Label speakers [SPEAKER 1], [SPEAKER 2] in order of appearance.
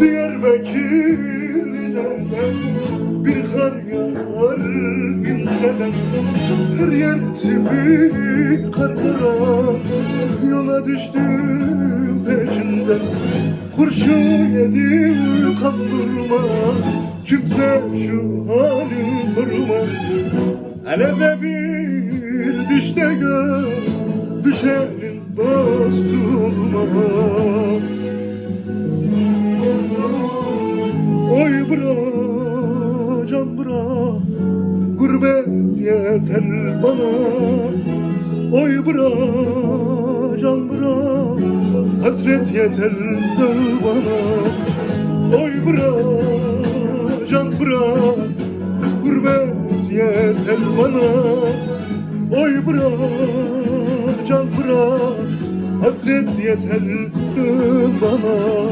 [SPEAKER 1] Diyarbakır'dan bir kar yağar inceden, her yer tipi karlara, yola düştüm peşinden. Kurşun yedim kandırma, kimse şu hali sormaz. Hele de bir düşte gör, düşenin dostu olmaz. Oy bıra, can bıra, gurbet yeter bana. Oy bıra, can bıra, hasret yeter bana. Oy bıra, can bıra, gurbet yeter bana. Oy bıra, can bıra, hasret yeter bana.